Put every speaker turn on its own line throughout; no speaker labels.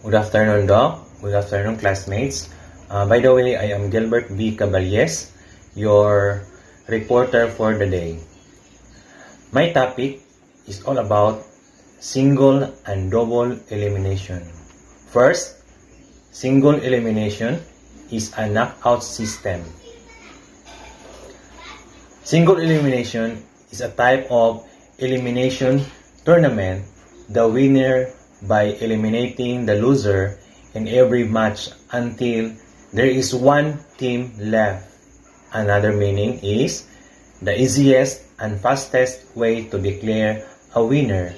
Good afternoon, Doc. Good afternoon, classmates. By the way, I am Gilbert B. Caballes, your reporter for the day. My topic is all about single and double elimination. First, single elimination is a knockout system. Single elimination is a type of elimination tournament. The winner by eliminating the loser in every match until there is one team left. Another meaning is the easiest and fastest way to declare a winner.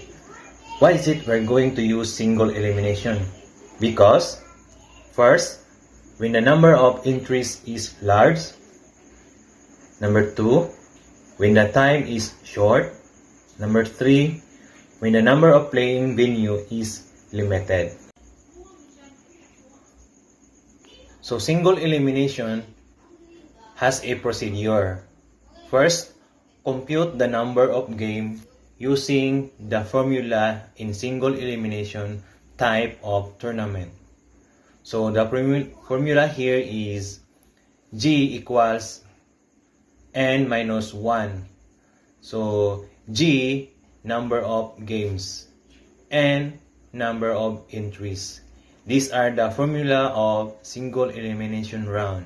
Why is it we're going to use single elimination? Because, first, when the number of entries is large. Number 2, when the time is short. Number 3, when the number of playing venue is limited. So single elimination has a procedure. First, compute the number of games using the formula in single elimination type of tournament. So the formula here is G equals N minus 1. So G, number of games, N, number of entries. These are the formula of single elimination round.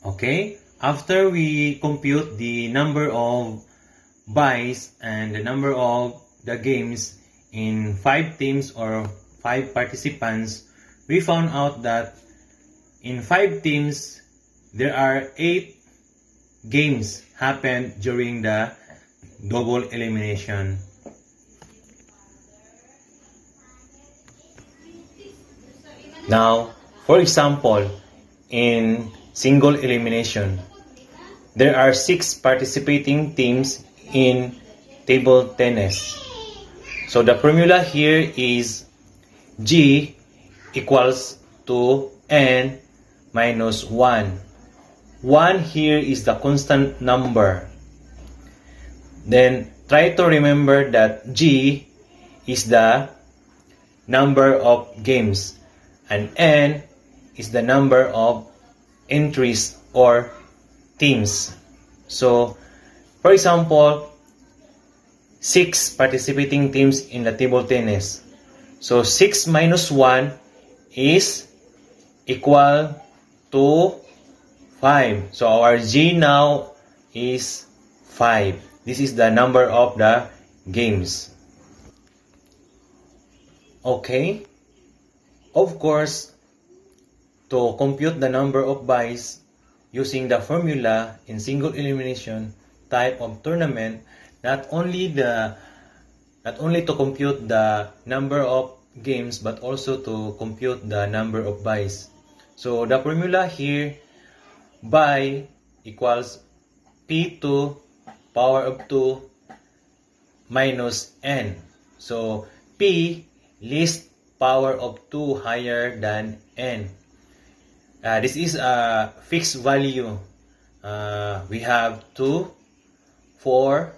Okay, after we compute the number of buys and the number of the games in 5 teams or 5 participants, we found out that in 5 teams, there are 8 games happened during the double elimination. Now, for example, in single elimination, there are 6 participating teams in table tennis. So the formula here is G equals to N minus 1. 1 here is the constant number. Then try to remember that G is the number of games and N is the number of entries or teams. So, for example, 6 participating teams in the table tennis. So 6 minus 1 is equal to 5. So our G now is 5. This is the number of the games. Okay. Of course, to compute the number of buys using the formula in single elimination type of tournament, not only to compute the number of games but also to compute the number of buys. So the formula here, buy equals P2 power of 2 minus N. So P least power of 2 higher than N. This is a fixed value. We have 2, 4,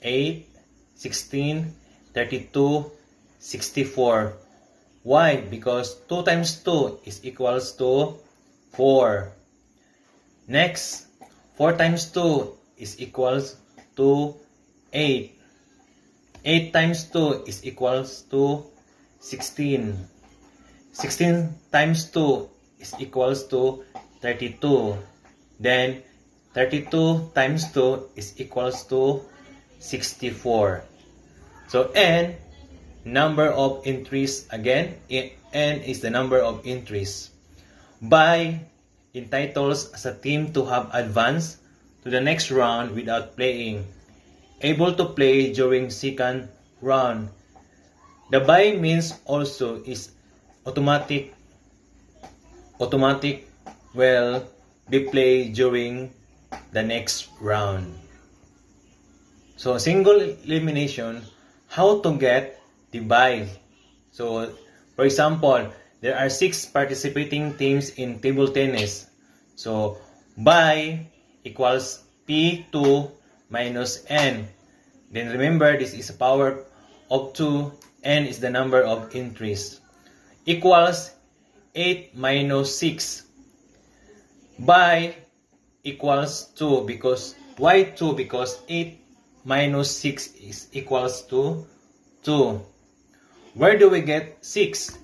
8, 16, 32, 64. Why? Because 2 times 2 is equals to 4. Next, 4 times 2 is equals to 8. 8 times 2 is equals to 16. 16 times 2 is equals to 32. Then 32 times 2 is equals to 64. So N, number of entries, again, N is the number of entries. Buy entitles as a team to have advanced to the next round without playing. Able to play during second round. The buy means also is automatic will be played during the next round. So single elimination, how to get the buy. So for example, there are 6 participating teams in table tennis. So buy equals P2 minus N. Then remember, this is a power of 2, n is the number of entries, equals 8 minus 6 by equals 2, because why 2? Because 8 minus 6 is equals to 2. Where do we get 6?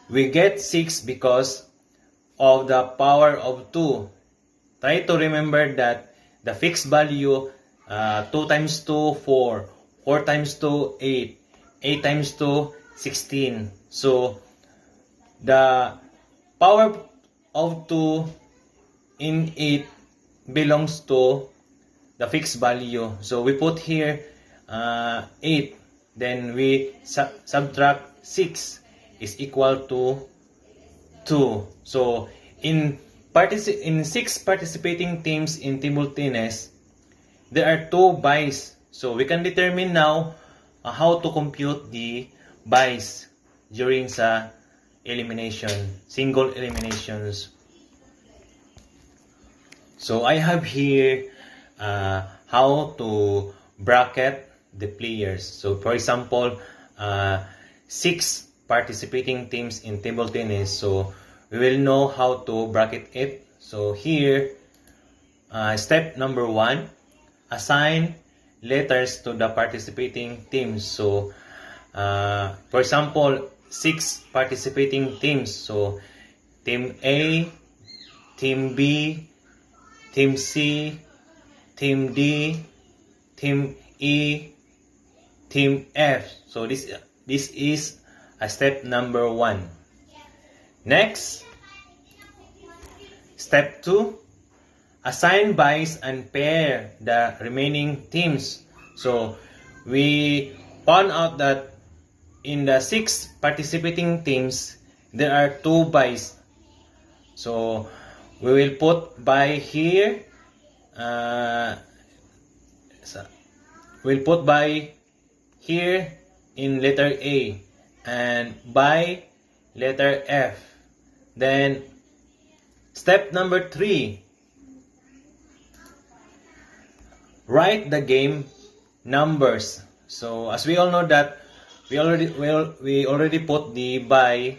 We get 6 because of the power of 2. Try to remember that the fixed value, 2 times 2, 4. 4 times 2, 8. 8 times 2, 16. So, the power of 2 in 8 belongs to the fixed value. So, we put here 8. Then, we subtract 6 is equal to 2. So, in 6 participating teams in table tennis, there are 2 buys. So, we can determine now how to compute the buys during sa elimination, single eliminations. So, I have here how to bracket the players. So, for example, 6 participating teams in table tennis. So, we will know how to bracket it. So, here, step number 1, assign letters to the participating teams. So, for example, 6 participating teams. So, Team A, Team B, Team C, Team D, Team E, Team F. So, this is step number 1. Next, step 2, assign buys and pair the remaining teams. So, we found out that in the 6 participating teams, there are 2 buys. So, we will put buy here. We'll put buy here in letter A and buy letter F. Then, step number 3, write the game numbers. So, as we all know that we already put the buy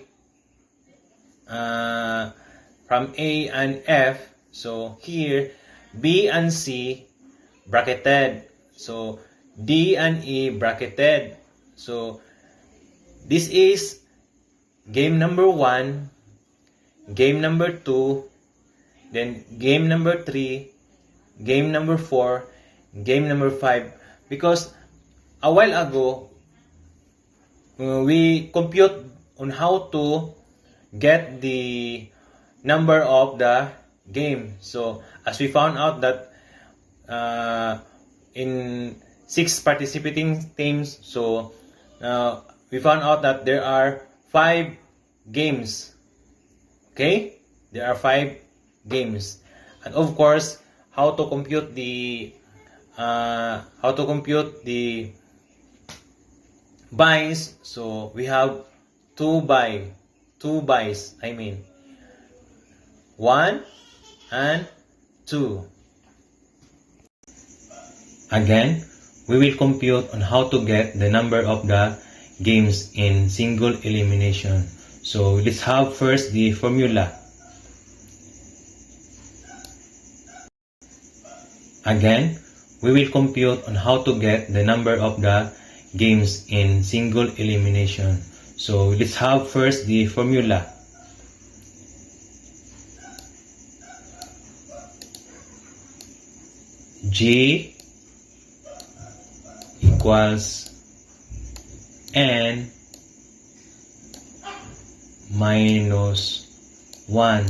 from A and F. So, here, B and C bracketed. So, D and E bracketed. So, this is game number 1, game number 2, then game number 3, game number 4, game number 5. Because a while ago, we compute on how to get the number of the game. So, as we found out that in 6 participating teams, so we found out that there are 5 games. Okay? There are 5 games. And of course, how to compute the buys. So we have 2 buys, I mean 1 and 2. Again, we will compute on how to get the number of the games in single elimination. So let's have first the formula. Again, we will compute on how to get the number of the games in single elimination. So let's have first the formula. G equals n minus 1.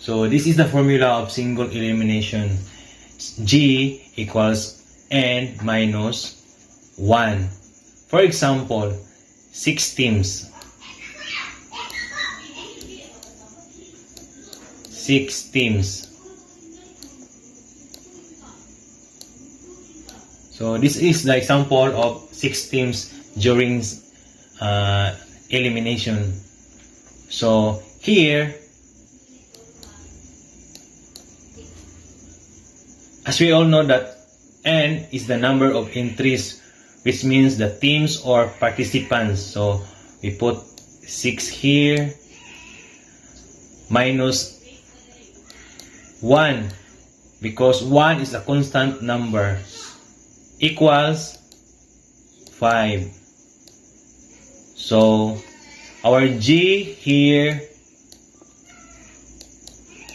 So this is the formula of single elimination. G equals n minus 1. For example, 6 teams. 6 teams. So this is the example of 6 teams during elimination. So here, as we all know that N is the number of entries, which means the teams or participants. So we put 6 here minus 1 because 1 is a constant number equals 5. So our G here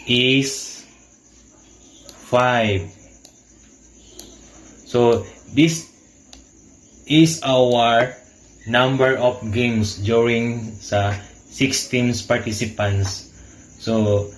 is 5. So this is our number of games during sa 6 teams participants. So